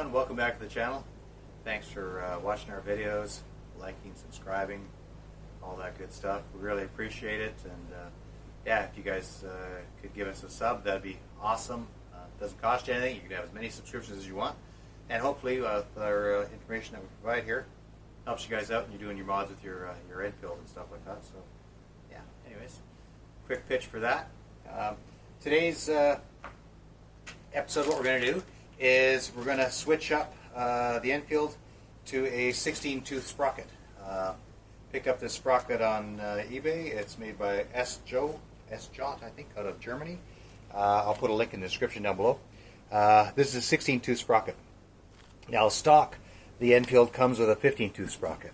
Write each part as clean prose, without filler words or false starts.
everyone, welcome back to the channel. Thanks for watching our videos, liking, subscribing, all that good stuff. We really appreciate it, and yeah, if you guys could give us a sub, that'd be awesome. It doesn't cost you anything. You can have as many subscriptions as you want, and hopefully with our information that we provide here helps you guys out and you're doing your mods with your Enfield and stuff like that. So yeah, anyways, quick pitch for that. Today's episode, what we're going to do is we're going to switch up the Enfield to a 16-tooth sprocket. Picked up this sprocket on eBay. It's made by S-Jot, I think, out of Germany. I'll put a link in the description down below. This is a 16-tooth sprocket. Now, stock, the Enfield comes with a 15-tooth sprocket.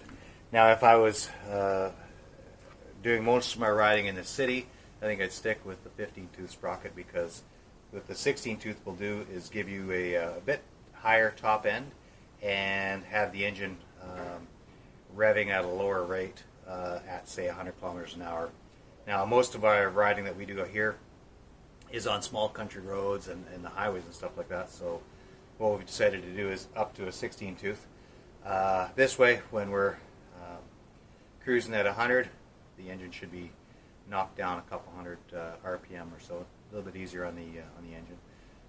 Now, if I was doing most of my riding in the city, I think I'd stick with the 15-tooth sprocket, because what the 16-tooth will do is give you a bit higher top end and have the engine revving at a lower rate at, say, 100 kilometers an hour. Now, most of our riding that we do out here is on small country roads and the highways and stuff like that. So what we've decided to do is up to a 16-tooth. This way, when we're cruising at 100, the engine should be knocked down a couple hundred RPM or so. A little bit easier on the engine.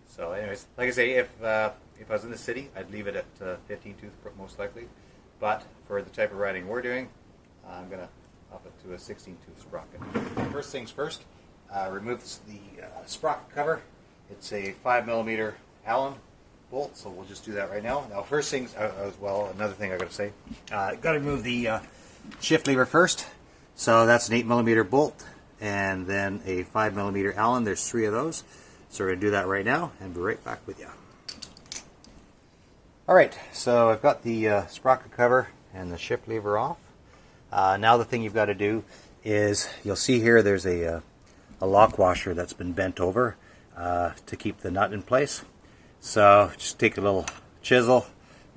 So anyways, like I say, if I was in the city, I'd leave it at 15-tooth most likely. But for the type of riding we're doing, I'm going to up it to a 16-tooth sprocket. First things first, remove the sprocket cover. It's a 5mm Allen bolt, so we'll just do that right now. Now, first things, well, another thing I got to say, got to remove the shift lever first. So that's an 8mm bolt, and then a 5mm Allen. There's 3 of those. So we're going to do that right now, and be right back with you. Alright, so I've got the sprocket cover and the shift lever off. Now the thing you've got to do is, you'll see here there's a lock washer that's been bent over to keep the nut in place. So just take a little chisel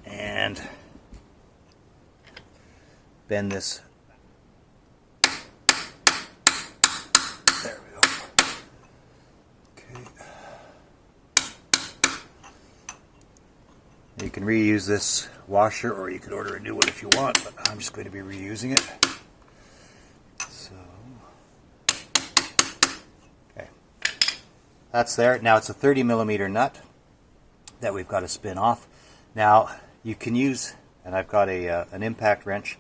and bend this. There we go. Okay. You can reuse this washer, or you could order a new one if you want, but I'm just going to be reusing it. So, okay. That's there. Now it's a 30mm nut that we've got to spin off. Now you can use, and I've got an impact wrench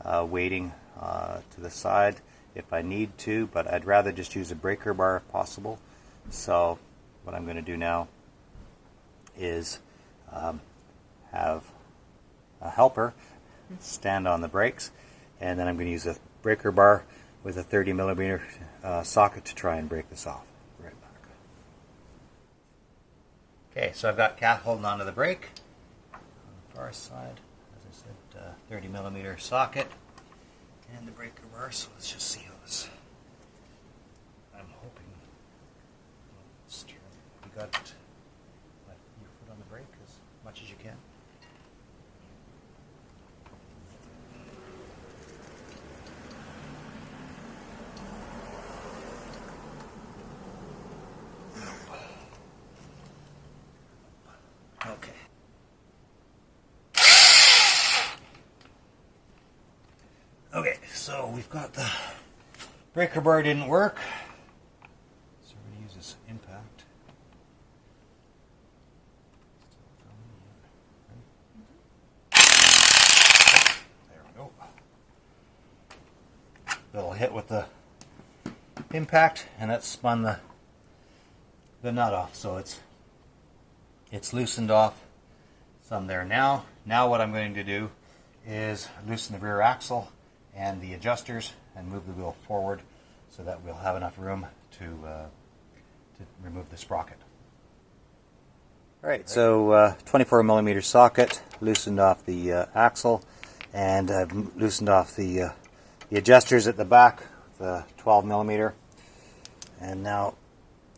waiting to the side if I need to, but I'd rather just use a breaker bar if possible. So what I'm going to do now is have a helper stand on the brakes, and then I'm going to use a breaker bar with a 30mm socket to try and break this off. Right back. Okay, so I've got Cath holding onto the brake on the far side. As I said, 30mm socket and the breaker bar. So let's just see how this. I'm hoping. You got your foot on the brake as much as you can. Okay. Okay, so we've got the breaker bar didn't work, so we're going to use this impact. There we go. That'll hit with the impact, and that spun the nut off, so it's loosened off some there now. Now what I'm going to do is loosen the rear axle and the adjusters and move the wheel forward so that we'll have enough room to remove the sprocket. Alright, so 24mm socket, loosened off the axle, and I've loosened off the adjusters at the back, the 12mm, and now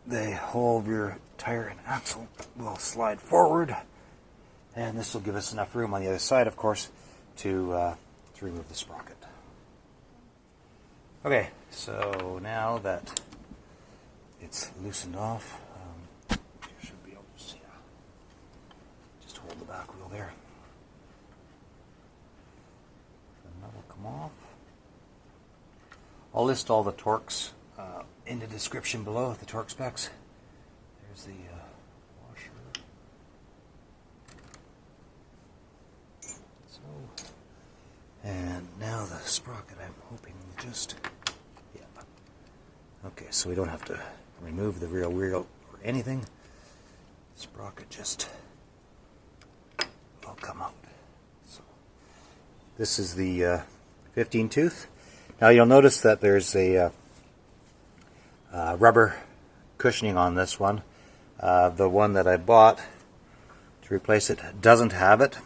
the whole rear tire and axle will slide forward, and this will give us enough room on the other side, of course, to remove the sprocket. Okay, so now that it's loosened off, you should be able to see. Just hold the back wheel there. And that will come off. I'll list all the torques in the description below, the torque specs. There's the washer. So, and now the sprocket, I'm hoping just, yeah. Okay, so we don't have to remove the rear wheel or anything. The sprocket just will come out. So, this is the 15 tooth. Now you'll notice that there's a rubber cushioning on this one. The one that I bought to replace it doesn't have it.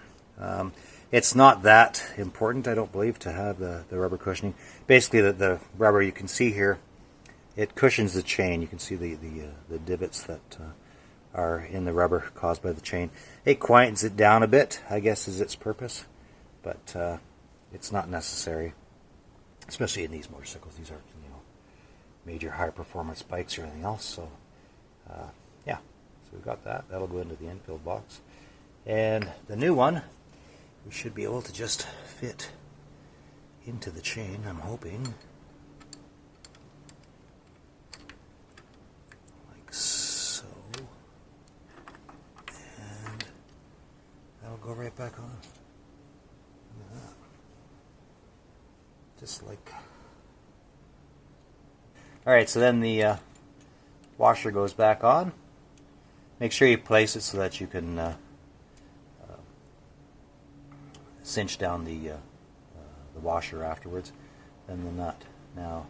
It's not that important, I don't believe, to have the rubber cushioning. Basically, the rubber you can see here, it cushions the chain. You can see the divots that are in the rubber caused by the chain. It quietens it down a bit, I guess, is its purpose, but it's not necessary. Especially in these motorcycles, these are, you know, major high-performance bikes or anything else. So, yeah, so we've got that. That'll go into the Enfield box. And the new one, we should be able to just fit into the chain, I'm hoping. Like so. And that'll go right back on. Look at that. Just like. Alright, so then the washer goes back on. Make sure you place it so that you can cinch down the washer afterwards. Then the nut. Now,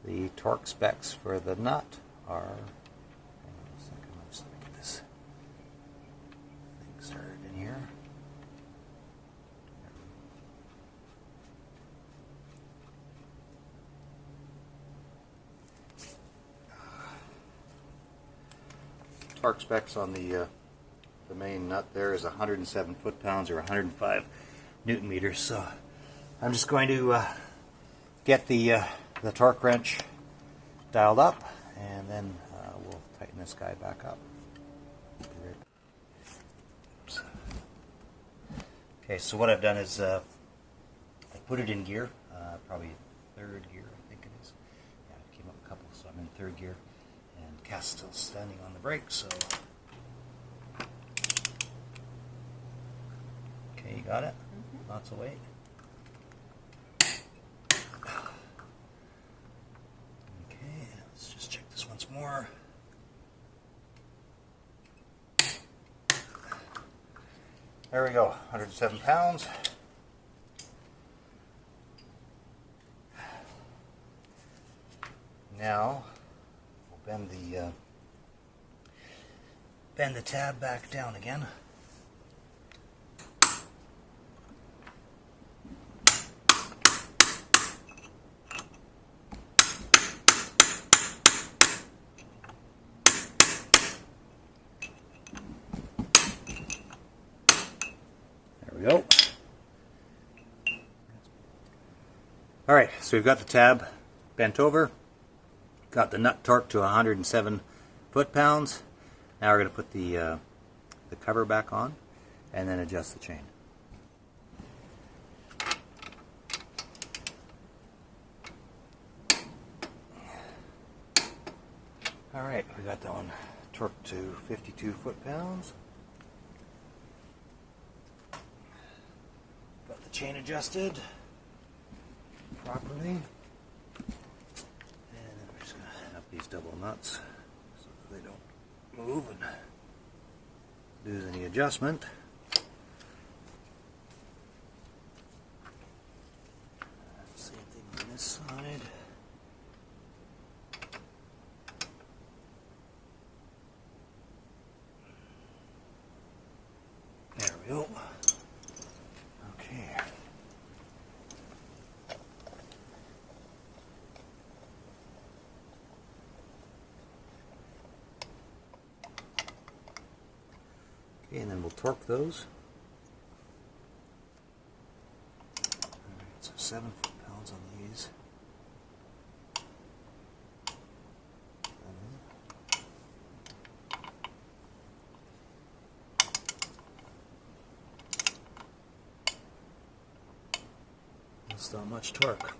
the torque specs for the nut are. Hang on a second, let's get this thing started in here. Torque specs on the main nut there is 107 foot-pounds or 105 newton meters. So I'm just going to get the torque wrench dialed up, and then we'll tighten this guy back up. Oops. Okay, so what I've done is I put it in gear, probably third gear, I think it is. Yeah, it came up a couple, so I'm in third gear. And Cath's still standing on the brake, so. Okay, you got it? Mm-hmm. Lots of weight. Okay, let's just check this once more. There we go, 107 pounds. Now, bend the tab back down again. There we go. All right, so we've got the tab bent over. Got the nut torque to 107 foot-pounds. Now we're going to put the cover back on and then adjust the chain. Alright, we got that one torqued to 52 foot-pounds. Got the chain adjusted properly. These double nuts so that they don't move and lose any adjustment. Same thing on this side. There we go. Okay. Okay, and then we'll torque those. Alright, so 7 foot-pounds on these. It's not much torque.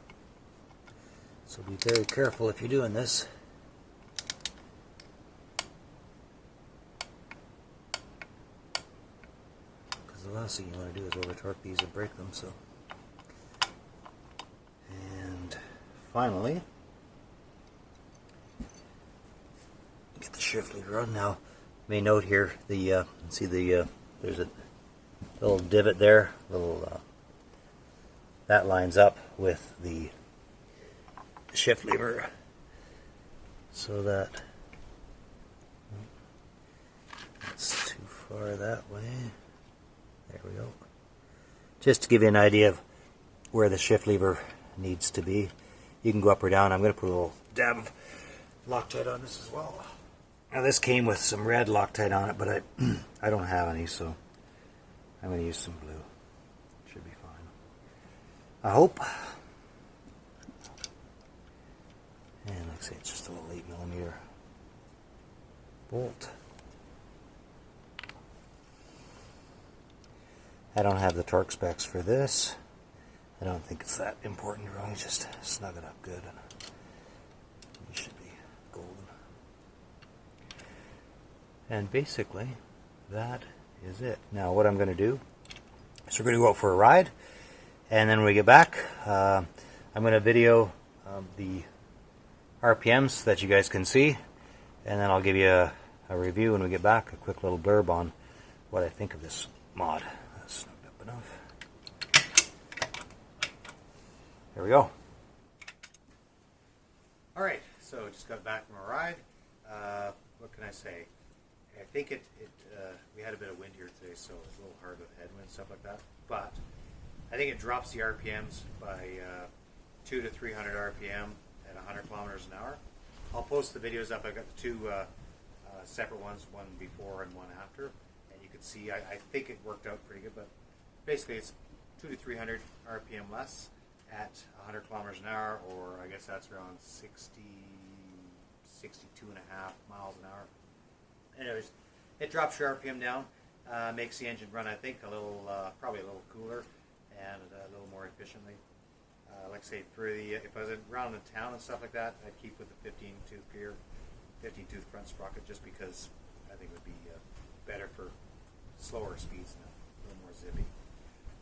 So be very careful if you're doing this. Because the last thing you want to do is over torque these and break them. So, and finally, get the shift lever on. Now, you may note here the see the there's a little divot there, little that lines up with the shift lever, so that it's too far that way. There we go. Just to give you an idea of where the shift lever needs to be. You can go up or down. I'm going to put a little dab of Loctite on this as well. Now this came with some red Loctite on it, but I don't have any, so I'm going to use some blue. Should be fine, I hope. And like I say, it's just a little 8mm bolt. I don't have the torque specs for this. I don't think it's that important. Really, just snug it up good, and you should be golden. And basically, that is it. Now, what I'm going to do is we're going to go out for a ride, and then when we get back, I'm going to video the RPMs so that you guys can see, and then I'll give you a review when we get back, a quick little blurb on what I think of this mod. That's snugged up enough. There we go. Alright, so just got back from a ride. What can I say? I think we had a bit of wind here today, so it's a little hard with headwind and stuff like that, but I think it drops the RPMs by 200 to 300 RPM at 100 kilometers an hour. I'll post the videos up. I've got the two separate ones, one before and one after, and you can see I think it worked out pretty good, but basically it's 200 to 300 RPM less at 100 kilometers an hour, or I guess that's around 62 and a half miles an hour. Anyways, it drops your RPM down, makes the engine run, I think, a little, probably a little cooler and a little more efficiently. Like I say, if I was around in town and stuff like that, I'd keep with the 15-tooth gear, 15-tooth front sprocket, just because I think it would be better for slower speeds and a little more zippy.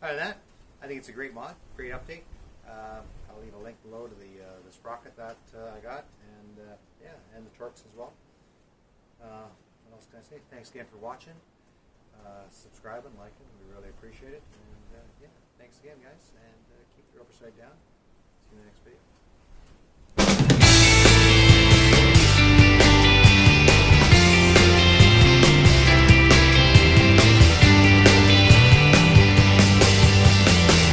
Other than that, I think it's a great mod, great update. I'll leave a link below to the sprocket that I got, and yeah, and the torques as well. What else can I say? Thanks again for watching, subscribing, liking. We really appreciate it. And yeah, thanks again, guys. And keep your upper side down. See you in the next video.